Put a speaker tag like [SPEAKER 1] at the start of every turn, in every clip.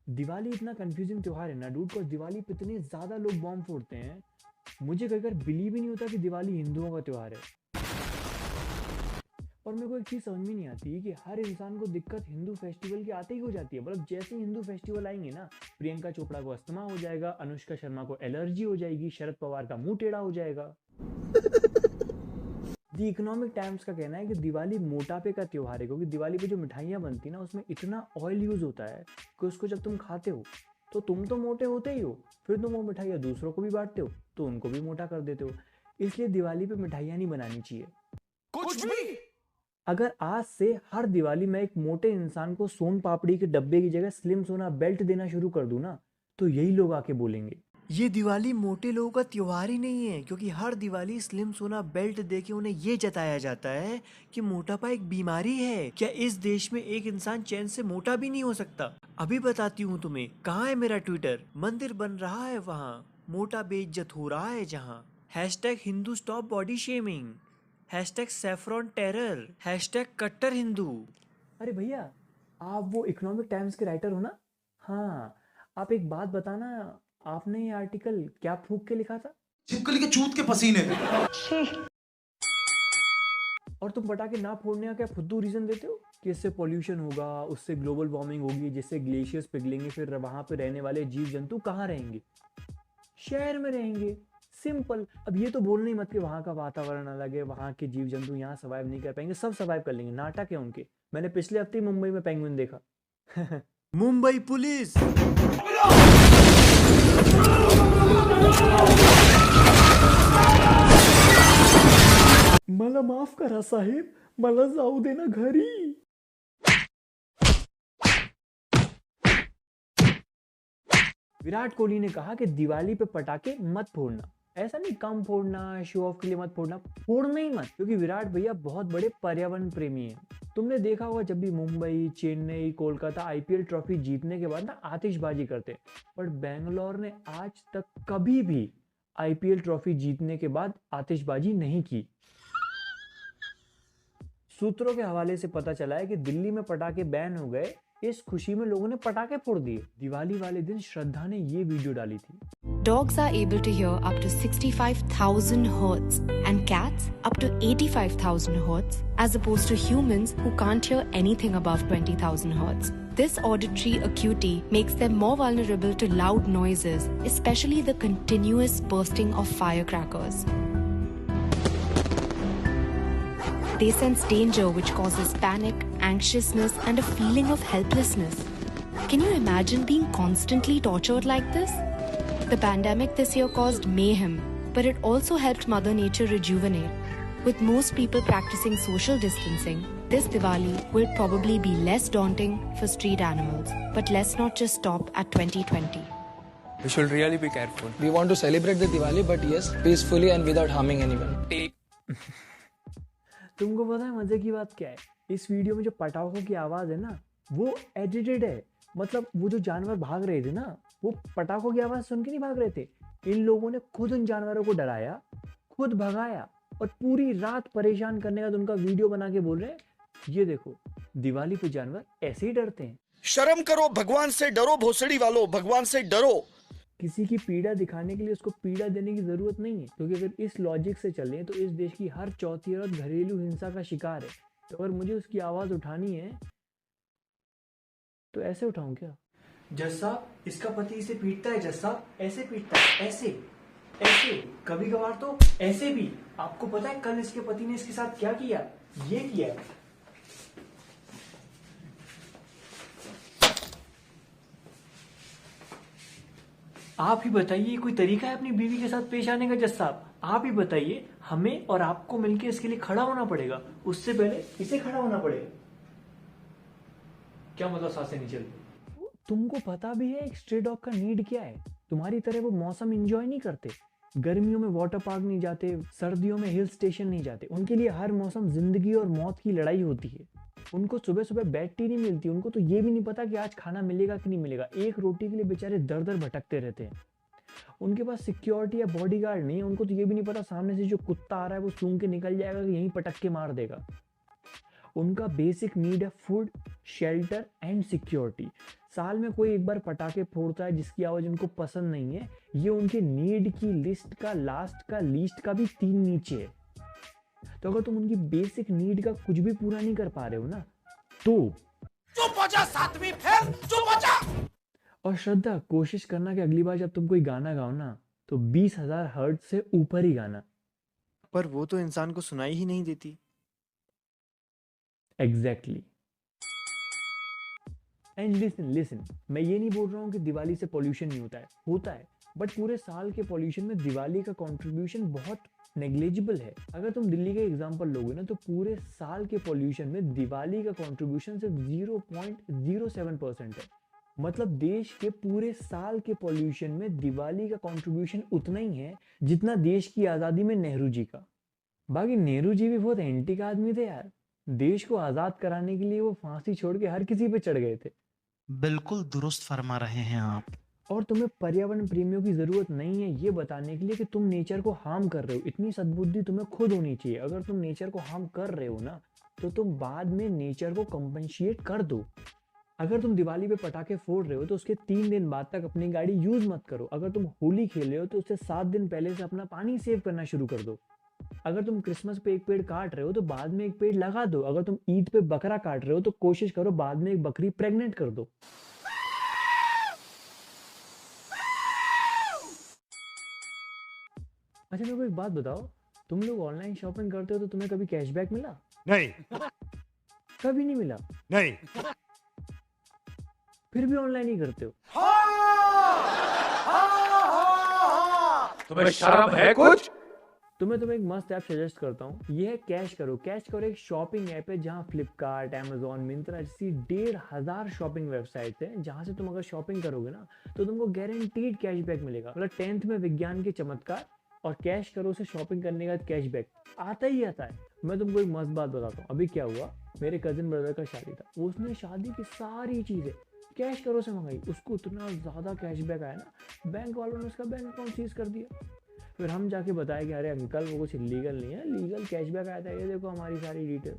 [SPEAKER 1] दिवाली इतना कंफ्यूजिंग त्योहार है ना डूड, को दिवाली पे इतने ज़्यादा लोग बॉम्ब फोड़ते हैं, मुझे कई बार बिलीव ही नहीं होता कि दिवाली हिंदुओं का त्योहार है। और मेरे को एक चीज़ समझ में नहीं आती कि हर इंसान को दिक्कत हिंदू फेस्टिवल की आते ही हो जाती है। मतलब जैसे ही हिंदू फेस्टिवल आएंगे ना, प्रियंका चोपड़ा को अस्थमा हो जाएगा, अनुष्का शर्मा को एलर्जी हो जाएगी, शरद पवार का मुंह टेढ़ा हो जाएगा। दी इकोनॉमिक टाइम्स का कहना है कि दिवाली मोटापे का त्योहार है, क्योंकि दिवाली पे जो मिठाइयाँ बनती है ना उसमें इतना ऑयल यूज होता है कि उसको जब तुम खाते हो तो तुम तो मोटे होते ही हो, फिर तुम वो मिठाइयाँ दूसरों को भी बांटते हो तो उनको भी मोटा कर देते हो। इसलिए दिवाली पे मिठाइयाँ नहीं बनानी चाहिए कुछ भी। अगर आज से हर दिवाली मैं एक मोटे इंसान को सोन पापड़ी के डब्बे की जगह स्लिम सोना बेल्ट देना शुरू कर दूं ना, तो यही लोग आके बोलेंगे
[SPEAKER 2] ये दिवाली मोटे लोगों का त्योहार ही नहीं है, क्योंकि हर दिवाली स्लिम सोना बेल्ट देके उन्हें ये जताया जाता है कि मोटापा एक बीमारी है। क्या इस देश में एक इंसान चैन से मोटा भी नहीं हो सकता? अभी बताती हूँ तुम्हें। कहाँ है मेरा ट्विटर? मंदिर बन रहा है वहाँ, मोटा बेइज्जत हो रहा है जहाँ। Hashtag Hindu stop body shaming, hashtag saffron terror, hashtag कट्टर हिंदू।
[SPEAKER 1] अरे भैया, आप वो इकोनॉमिक टाइम्स के राइटर हो ना? हाँ, आप एक बात बताना, आपने ये आर्टिकल क्या फूंक के लिखा था?
[SPEAKER 3] छिपकली के चूत के पसीने।
[SPEAKER 1] और तुम पटाखे ना फोड़ने का क्या फुद्दू रीजन देते हो कि इससे पॉल्यूशन होगा, उससे ग्लोबल वार्मिंग होगी, जिससे ग्लेशियर्स पिघलेंगे, फिर वहां पे रहने वाले जीव जंतु कहाँ रहेंगे? शहर में रहेंगे। सिंपल। अब ये तो बोलना ही मत कि वहाँ का वातावरण अलग है, वहाँ के जीव जंतु यहाँ सर्वाइव नहीं कर पाएंगे। सब सर्वाइव कर लेंगे, नाटक है उनके। मैंने पिछले हफ्ते ही मुंबई में पेंगुइन देखा।
[SPEAKER 2] मुंबई पुलिस।
[SPEAKER 1] मला माफ करा साहेब, मला जाऊ दे ना घरी। विराट कोहली ने कहा कि दिवाली पे पटाखे मत फोड़ना। ऐसा नहीं कम फोड़ना, शो ऑफ के लिए मत फोड़ना, फोड़ना ही मत, क्योंकि विराट भैया बहुत बड़े पर्यावरण प्रेमी हैं। तुमने देखा होगा जब भी मुंबई, चेन्नई, कोलकाता आईपीएल ट्रॉफी जीतने के बाद ना आतिशबाजी करते, पर बेंगलोर ने आज तक कभी भी आईपीएल ट्रॉफी जीतने के बाद आतिशबाजी नहीं की। सूत्रों के हवाले से पता चला है कि दिल्ली में पटाखे बैन हो गए, इस खुशी में लोगों ने पटाखे फोड़ दिए। दिवाली वाले दिन श्रद्धा ने ये वीडियो डाली थी।
[SPEAKER 4] Dogs are able to hear up to 65,000 hertz and cats up to 85,000 hertz, as opposed to humans who can't hear anything above 20,000 hertz. This auditory acuity makes them more vulnerable to loud noises, especially the continuous bursting of firecrackers. They sense danger, which causes panic, anxiousness, and a feeling of helplessness. Can you imagine being constantly tortured like this? The pandemic this year caused mayhem, but it also helped Mother Nature rejuvenate. With most people practicing social distancing, this Diwali will probably be less daunting for street animals. But let's not just stop at 2020.
[SPEAKER 5] We should really be careful.
[SPEAKER 6] We want to celebrate the Diwali, but yes, peacefully and without harming anyone.
[SPEAKER 1] तुमको पता है मजे की बात क्या है? इस video में जो पटाखों की आवाज है ना, वो एडिटेड है। मतलब वो जो जानवर भाग रहे थे ना, वो पटाखों की आवाज सुन के नहीं भाग रहे थे। इन लोगों ने खुद उन जानवरों को डराया, खुद भगाया, और पूरी रात परेशान करने का उनका वीडियो बना के बोल रहे हैं, ये देखो दिवाली पे जानवर ऐसे ही डरते हैं।
[SPEAKER 3] शर्म करो, भगवान से डरो, भोसड़ी वालों, भगवान से डरो।
[SPEAKER 1] किसी की पीड़ा दिखाने के लिए उसको पीड़ा देने की जरूरत नहीं है, क्योंकि अगर इस लॉजिक से चलें तो इस देश की हर चौथी औरत घरेलू हिंसा का शिकार है। तो अगर मुझे उसकी आवाज उठानी है तो ऐसे उठाऊं क्या?
[SPEAKER 2] जज साहब, इसका पति इसे पीटता है। जज साहब, ऐसे पीटता है, ऐसे ऐसे, कभी कभार तो ऐसे भी। आपको पता है कल इसके पति ने इसके साथ क्या किया? ये किया। आप ही बताइए, कोई तरीका है अपनी बीवी के साथ पेश आने का? जज साहब, आप ही बताइए। हमें और आपको मिलकर इसके लिए खड़ा होना पड़ेगा, उससे पहले इसे खड़ा होना पड़ेगा। क्या मतलब सांसें नहीं चल?
[SPEAKER 1] तुमको पता भी है एक स्ट्रे डॉग का नीड क्या है? तुम्हारी तरह वो मौसम एंजॉय नहीं करते। गर्मियों में वाटर पार्क नहीं जाते, सर्दियों में हिल स्टेशन नहीं जाते। उनके लिए हर मौसम जिंदगी और मौत की लड़ाई होती है। उनको सुबह सुबह बेड टी नहीं मिलती, उनको तो ये भी नहीं पता कि आज खाना मिलेगा कि नहीं मिलेगा। एक रोटी के लिए बेचारे दर दर भटकते रहते हैं। उनके पास सिक्योरिटी या बॉडीगार्ड नहीं है, उनको तो ये भी नहीं पता सामने से जो कुत्ता आ रहा है वो सूंघ के निकल जाएगा कि यहीं पटक के मार देगा। उनका बेसिक नीड है फूड, शेल्टर एंड सिक्योरिटी। साल में कोई एक बार पटाखे फोड़ता है जिसकी आवाज उनको पसंद नहीं है, ये उनके नीड की लिस्ट का लास्ट का लीस्ट का भी 3 नीचे है। तो अगर तुम उनकी बेसिक नीड का कुछ भी पूरा नहीं कर पा रहे हो ना, तो
[SPEAKER 3] चुप हो जा सातवीं फेल, चुप हो जा।
[SPEAKER 1] और श्रद्धा, कोशिश करना कि अगली बार जब तुम कोई गाना गाओ ना, तो 20,000 हर्ट्ज से ऊपर ही गाना।
[SPEAKER 2] पर वो तो इंसान को सुनाई ही नहीं देती।
[SPEAKER 1] एग्जैक्टली। एंड लिसन, मैं ये नहीं बोल रहा हूँ कि दिवाली से पॉल्यूशन नहीं होता है, बट पूरे साल के पॉल्यूशन में दिवाली का कंट्रीब्यूशन बहुत नेग्लिजिबल है। अगर तुम दिल्ली का एग्जांपल लोगे ना, तो पूरे साल के पॉल्यूशन में दिवाली का कंट्रीब्यूशन सिर्फ 0.07% है। मतलब देश के पूरे साल के पॉल्यूशन में दिवाली का कंट्रीब्यूशन उतना ही है जितना देश की आज़ादी में नेहरू जी का। बाकी नेहरू जी भी बहुत एंटी का आदमी थे यार। देश को आज़ाद कराने के लिए वो फांसी छोड़ के हर किसी पे चढ़ गए थे।
[SPEAKER 7] बिल्कुल दुरुस्त फरमा रहे हैं आप।
[SPEAKER 1] और तुम्हें पर्यावरण प्रेमियों की जरूरत नहीं है ये बताने के लिए कि तुम नेचर को हार्म कर रहे हो। इतनी सद्बुद्धि तुम्हें खुद होनी चाहिए। अगर तुम नेचर को हार्म कर रहे हो ना, तो तुम बाद में नेचर को कंपनशिएट कर दो। अगर तुम दिवाली पे पटाखे फोड़ रहे हो तो उसके 3 दिन बाद तक अपनी गाड़ी यूज मत करो। अगर तुम होली खेल रहे हो तो उससे 7 दिन पहले से अपना पानी सेव करना शुरू कर दो। अगर तुम क्रिसमस पे एक पेड़ काट रहे हो तो बाद में एक पेड़ लगा दो। अगर तुम ईद पे बकरा काट रहे हो तो कोशिश करो बाद में एक बकरी प्रेग्नेंट कर दो। अच्छा, मेरे को एक बात बताओ, तुम लोग ऑनलाइन शॉपिंग करते हो तो तुम्हें कभी कैशबैक मिला?
[SPEAKER 3] नहीं,
[SPEAKER 1] कभी नहीं मिला?
[SPEAKER 3] नहीं।
[SPEAKER 1] फिर भी ऑनलाइन ही करते हो?
[SPEAKER 5] तुम्हें शर्म है कुछ?
[SPEAKER 1] तुम्हें एक मस्त ऐप सजेस्ट करता हूँ। ये है कैश करो। कैश करो एक शॉपिंग ऐप है जहाँ फ्लिपकार्ट, अमेजोन, मिंत्रा जैसी 1,500 शॉपिंग वेबसाइट है, जहाँ से तुम अगर शॉपिंग करोगे ना तो तुमको गारंटीड कैशबैक मिलेगा। मतलब 10th में विज्ञान के चमत्कार। और कैश करो से शॉपिंग करने का कैशबैक आता ही आता है। मैं तुमको एक मस्त बात बताता हूँ। अभी क्या हुआ, मेरे कजिन ब्रदर का शादी था, उसने शादी की सारी चीजें कैश करो से मंगाई। उसको इतना ज्यादा कैशबैक आया ना, बैंक वालों ने उसका बैंक अकाउंट सीज कर दिया। फिर हम जाके बताया कि अरे अंकल वो कुछ इलीगल नहीं है, लीगल कैशबैक आया था, ये देखो हमारी सारी डिटेल।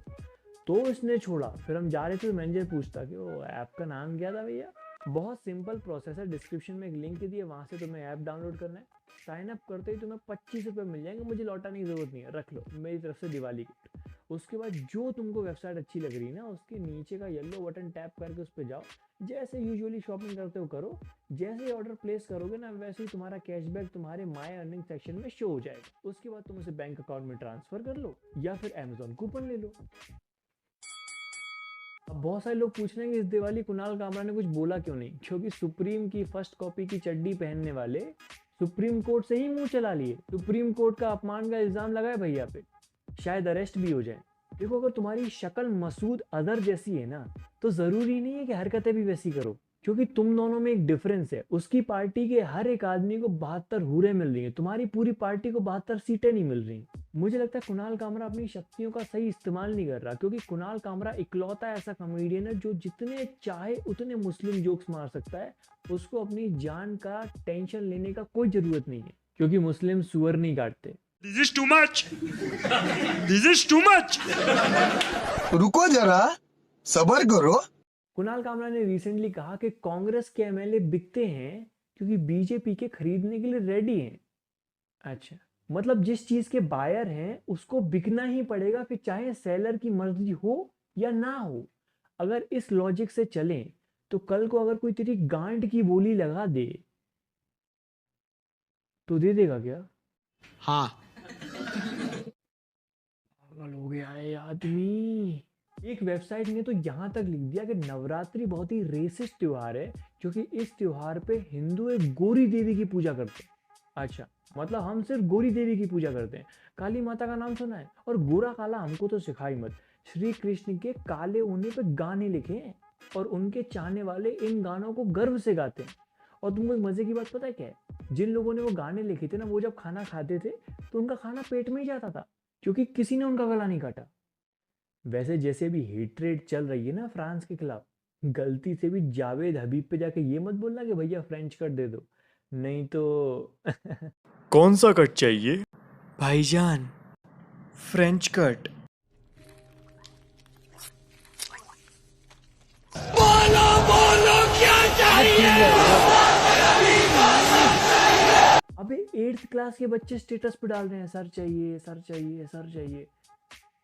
[SPEAKER 1] तो इसने छोड़ा। फिर हम जा रहे थे तो मैनेजर पूछता कि वो ऐप का नाम क्या था भैया? बहुत सिंपल प्रोसेस है, डिस्क्रिप्शन में एक लिंक दिए, वहाँ से तुम्हें ऐप डाउनलोड करना है। साइन अप करते ही तुम्हें 25 रुपये मिल जाएंगे, मुझे लौटाने की जरूरत नहीं है, रख लो, मेरी तरफ से दिवाली गिफ्ट। उसके बाद जो तुमको वेबसाइट अच्छी लग रही है ना, उसके नीचे का येलो बटन टैप करके उस पर जाओ। जैसे यूजुअली शॉपिंग करते हो करो, जैसे ऑर्डर प्लेस करोगे ना वैसे ही तुम्हारा कैशबैक तुम्हारे माय अर्निंग सेक्शन में शो हो जाएगा। उसके बाद तुम उसे बैंक अकाउंट में ट्रांसफर कर लो या फिर अमेजोन कूपन ले लो। अब बहुत सारे लोग पूछ रहे हैं कि इस दिवाली कुणाल कामरा ने कुछ बोला क्यों नहीं? क्योंकि सुप्रीम की फर्स्ट कॉपी की चड्डी पहनने वाले सुप्रीम कोर्ट से ही मुंह चला लिए। सुप्रीम कोर्ट का अपमान का इल्जाम लगाए भैया पे, शायद अरेस्ट भी हो जाए। देखो, अगर तुम्हारी शक्ल मसूद अजहर जैसी है ना, तो जरूरी नहीं है कि हरकतें भी वैसी करो, क्योंकि तुम दोनों में एक डिफरेंस है। उसकी पार्टी के हर एक आदमी को 72 हूरें मिल रही है, तुम्हारी पूरी पार्टी को 72 सीटें नहीं मिल रही। मुझे लगता है कुणाल कामरा अपनी शक्तियों का सही इस्तेमाल नहीं कर रहा, क्योंकि कुणाल कामरा इकलौता ऐसा कॉमेडियन है जो जितने चाहे उतने मुस्लिम जोक्स मार सकता है। उसको अपनी जान का टेंशन लेने का कोई जरूरत नहीं है, क्योंकि मुस्लिम सुअर नहीं काटते।
[SPEAKER 3] This is too much. This is too much.
[SPEAKER 8] रुको जरा, सबर करो।
[SPEAKER 1] कुणाल कामरा ने रिसेंटली कहा कि कांग्रेस के एमएलए बिकते हैं क्योंकि बीजेपी के खरीदने के लिए रेडी हैं। अच्छा, मतलब जिस चीज के बायर हैं उसको बिकना ही पड़ेगा, फिर चाहे सेलर की मर्जी हो या ना हो। अगर इस लॉजिक से चलें तो कल को अगर कोई तेरी गांड की बोली लगा दे तो दे देगा क्या?
[SPEAKER 7] हाँ।
[SPEAKER 1] पागल हो गया है आदमी। एक वेबसाइट ने तो यहाँ तक लिख दिया कि नवरात्रि बहुत ही रेसिस्ट त्योहार है, क्योंकि इस त्योहार पे हिंदू एक गोरी देवी की पूजा करते हैं। अच्छा, मतलब हम सिर्फ गोरी देवी की पूजा करते हैं। काली माता का नाम सुना है? और गोरा काला हमको तो सिखाई मत। श्री कृष्ण के काले होने पे गाने लिखे हैं और उनके चाहने वाले इन गानों को गर्व से गाते हैं। और तुमको एक मजे की बात पता है क्या है? जिन लोगों ने वो गाने लिखे थे ना, वो जब खाना खाते थे तो उनका खाना पेट में ही जाता था, क्योंकि किसी ने उनका गला नहीं काटा। वैसे जैसे भी हेट्रेड चल रही है ना फ्रांस के खिलाफ, गलती से भी जावेद हबीब पे जाके ये मत बोलना कि भैया फ्रेंच कट दे दो, नहीं तो
[SPEAKER 2] कौन सा कट चाहिए भाईजान? French cut.
[SPEAKER 3] बोलो बोलो क्या
[SPEAKER 1] अबे 8th क्लास के बच्चे स्टेटस पे डाल रहे हैं सर चाहिए सर चाहिए सर चाहिए।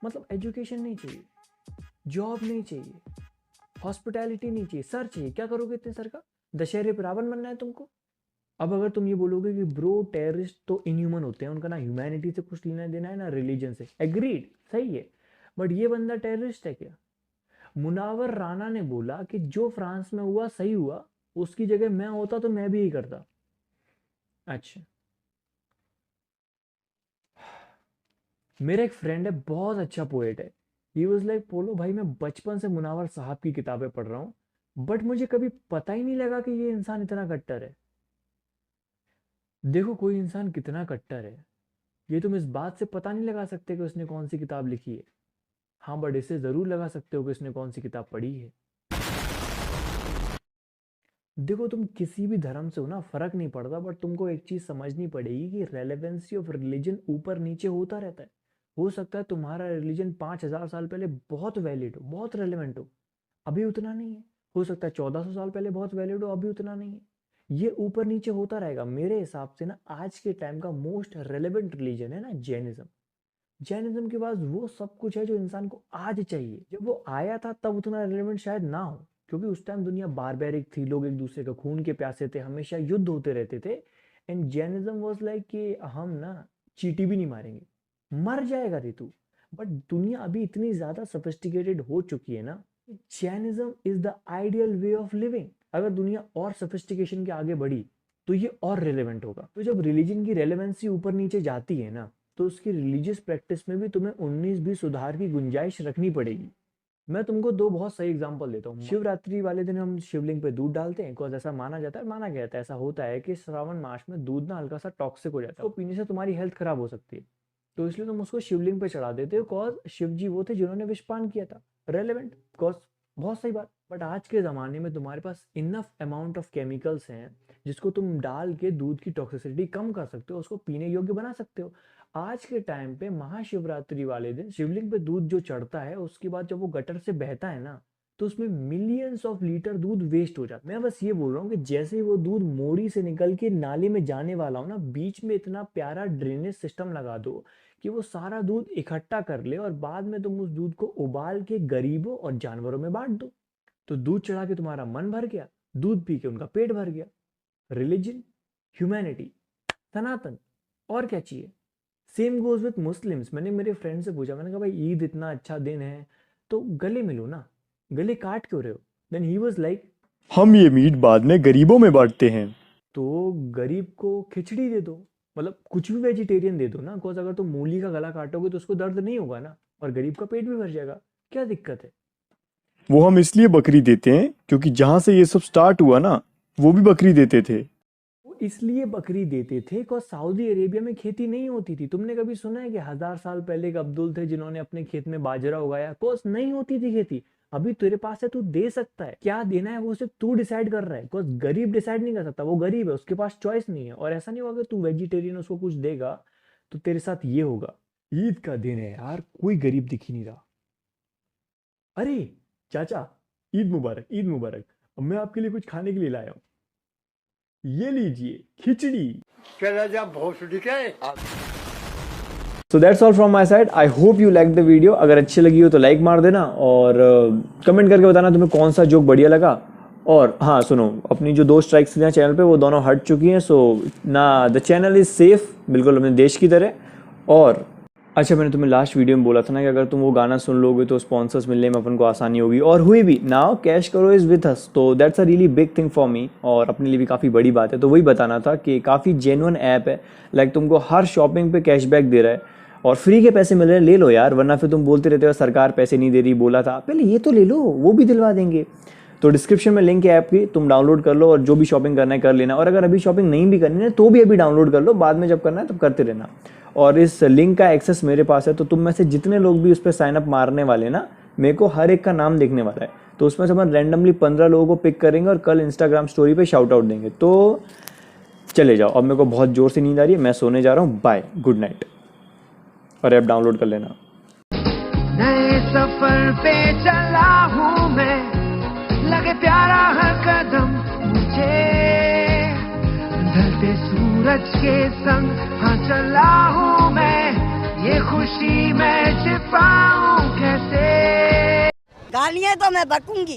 [SPEAKER 1] मतलब एजुकेशन नहीं चाहिए, जॉब नहीं चाहिए, हॉस्पिटैलिटी नहीं चाहिए, सर चाहिए। क्या करोगे इतने सर का? दशहरे पे रावण बनना है तुमको? अब अगर तुम ये बोलोगे कि ब्रो टेररिस्ट तो इनह्यूमन होते हैं, उनका ना ह्यूमैनिटी से कुछ लेना देना है ना रिलीजन से, एग्रीड, सही है, बट ये बंदा टेररिस्ट है क्या? मुनावर राना ने बोला कि जो फ्रांस में हुआ सही हुआ, उसकी जगह मैं होता तो मैं भी यही करता। अच्छा, मेरा एक फ्रेंड है, बहुत अच्छा पोएट है। ही वाज लाइक, पोलो भाई मैं बचपन से मुनावर साहब की किताबें पढ़ रहा हूँ, बट मुझे कभी पता ही नहीं लगा कि ये इंसान इतना कट्टर है। देखो कोई इंसान कितना कट्टर है ये तुम इस बात से पता नहीं लगा सकते कि उसने कौन सी किताब लिखी है। हाँ, बट इसे जरूर लगा सकते हो कि उसने कौन सी किताब पढ़ी है। देखो तुम किसी भी धर्म से हो ना, फर्क नहीं पड़ता, बट तुमको एक चीज समझनी पड़ेगी कि रेलेवेंसी ऑफ रिलीजन ऊपर नीचे होता रहता है। हो सकता है तुम्हारा रिलीजन 5000 साल पहले बहुत वैलिड हो, बहुत रेलेवेंट हो, अभी उतना नहीं है। हो सकता है 1400 साल पहले बहुत वैलिड हो, अभी उतना नहीं है। ये ऊपर नीचे होता रहेगा। मेरे हिसाब से ना आज के टाइम का मोस्ट रेलेवेंट रिलीजन है ना जैनिज्म। जैनिज्म के पास वो सब कुछ है जो इंसान को आज चाहिए। जब वो आया था तब उतना रेलेवेंट शायद ना हो, क्योंकि उस टाइम दुनिया बारबेरिक थी, लोग एक दूसरे का खून के प्यासे थे, हमेशा युद्ध होते रहते थे। एंड जैनिज्म वाज लाइक कि हम ना चींटी भी नहीं मारेंगे, मर जाएगा रे तू। बट दुनिया अभी इतनी ज्यादा सोफिस्टिकेटेड हो चुकी है ना, Jainism is the ideal way of living. अगर दुनिया और सोफिस्टिकेशन के आगे बढ़ी तो ये और रेलेवेंट होगा। तो जब रिलीजन की रेलेवेंसी ऊपर नीचे जाती है ना, तो उसकी रिलीजियस प्रैक्टिस में भी तुम्हें 19-20 सुधार की गुंजाइश रखनी पड़ेगी। मैं तुमको दो बहुत सही एग्जांपल देता हूँ। शिवरात्रि वाले दिन हम शिवलिंग पे दूध डालते हैं, बिकॉज ऐसा माना जाता है, माना गया था, ऐसा होता है कि श्रावण मास में दूध ना हल्का सा टॉक्सिक हो जाता है, तो पीने से तुम्हारी हेल्थ खराब हो सकती है, तो इसलिए तुम उसको शिवलिंग पे चढ़ा देते हो, बिकॉज शिव जी वो थे जिन्होंने विषपान किया था। रेलेवेंट, बिकॉज बहुत सही बात। बट आज के ज़माने में तुम्हारे पास इनफ अमाउंट ऑफ केमिकल्स हैं जिसको तुम डाल के दूध की टॉक्सिसिटी कम कर सकते हो, उसको पीने योग्य बना सकते हो। आज के टाइम पे महाशिवरात्रि वाले दिन शिवलिंग पे दूध जो चढ़ता है, उसके बाद जब वो गटर से बहता है ना, तो उसमें मिलियंस ऑफ लीटर दूध वेस्ट हो जाता है। मैं बस ये बोल रहा हूँ कि जैसे ही वो दूध मोरी से निकल के नाले में जाने वाला हो ना, बीच में इतना प्यारा ड्रेनेज सिस्टम लगा दो कि वो सारा दूध इकट्ठा कर ले, और बाद में तुम उस दूध को उबाल के गरीबों और जानवरों में बांट दो। तो दूध चढ़ा के तुम्हारा मन भर गया, दूध पी के उनका पेट भर गया। रिलीजन, ह्यूमैनिटी, सनातन, और क्या चाहिए? Same goes with Muslims. मैंने मेरे फ्रेंड से पूछा, मैंने कहा भाई ईद इतना अच्छा दिन है तो गले मिलो ना, गले काट क्यों रहे हो? देन ही वाज लाइक,
[SPEAKER 9] हम ये मीट बाद में गरीबों में बांटते हैं।
[SPEAKER 1] तो गरीब को खिचड़ी दे दो, मतलब कुछ भी वेजिटेरियन दे दो ना, बिकॉज अगर तुम मूली का गला काटोगे तो उसको दर्द नहीं होगा ना, और गरीब का पेट भी भर जाएगा। क्या दिक्कत है?
[SPEAKER 9] वो हम इसलिए बकरी देते हैं क्योंकि जहां से ये सब स्टार्ट हुआ ना, वो भी बकरी देते थे।
[SPEAKER 1] वो इसलिए बकरी देते थे बिकॉज सऊदी अरेबिया में खेती नहीं होती थी। तुमने कभी सुना है कि 1000 साल पहले एक अब्दुल थे जिन्होंने अपने खेत में बाजरा उगाया? बिकॉज नहीं होती थी खेती। अभी तेरे पास है, तू दे सकता है, क्या देना है वो सिर्फ तू डिसाइड कर रहा है, बिकॉज गरीब डिसाइड नहीं कर सकता, वो गरीब है, उसके पास चॉइस नहीं है। और ऐसा नहीं होगा कि तू वेजिटेरियन उसको कुछ देगा तो तेरे साथ ये होगा। ईद का दिन है यार, कोई गरीब दिख ही नहीं रहा। अरे चाचा, ईद मुबारक, ईद मुबारक। अब मैं आपके लिए कुछ खाने के लिए लाया हूँ, ये लीजिए खिचड़ी। So that's all from my side. I hope you liked the video. अगर अच्छी लगी हो तो लाइक मार देना, और कमेंट करके बताना तुम्हें कौन सा जोक बढ़िया लगा। और हाँ सुनो, अपनी जो 2 स्ट्राइक्स थी चैनल पे वो दोनों हट चुकी हैं, सो ना द चैनल इज सेफ, बिल्कुल अपने देश की तरह। और अच्छा, मैंने तुम्हें लास्ट वीडियो में बोला था ना कि अगर तुम वो गाना सुन लोगे तो स्पॉन्सर्स मिलने में अपन को आसानी होगी, और हुई भी। नाउ कैश करो इज विथ अस, तो that's a really big thing for me, और अपने लिए भी काफ़ी बड़ी बात है। तो वही बताना था कि काफ़ी जेन्युइन ऐप है, लाइक तुमको हर शॉपिंग पे कैशबैक दे रहा है, और फ्री के पैसे मिल रहे हैं, ले लो यार, वरना फिर तुम बोलते रहते हो सरकार पैसे नहीं दे रही, बोला था पहले ये तो ले लो, वो भी दिलवा देंगे। तो डिस्क्रिप्शन में लिंक है ऐप की, तुम डाउनलोड कर लो और जो भी शॉपिंग करना है कर लेना। और अगर अभी शॉपिंग नहीं भी करनी है तो भी अभी डाउनलोड कर लो, बाद में जब करना है तब करते रहना। और इस लिंक का एक्सेस मेरे पास है, तो तुम में से जितने लोग भी उस पर साइन अप मारने वाले ना, मेरे को हर एक का नाम देखने वाला है, तो उसमें से हम रैंडमली 15 लोगों को पिक करेंगे और कल इंस्टाग्राम स्टोरी पे शाउट आउट देंगे। तो चले जाओ, अब मेरे को बहुत जोर से नींद आ रही है, मैं सोने जा रहा हूँ, बाय, गुड नाइट। और ऐप डाउनलोड कर लेना।
[SPEAKER 10] नए सफर पे चला हूँ मैं, लगे प्यारा हर कदम मुझे, ढलते सूरज के संग हाँ चला हूँ मैं, ये खुशी मैं छिपाऊं कैसे।
[SPEAKER 11] गालियाँ तो मैं बकूंगी।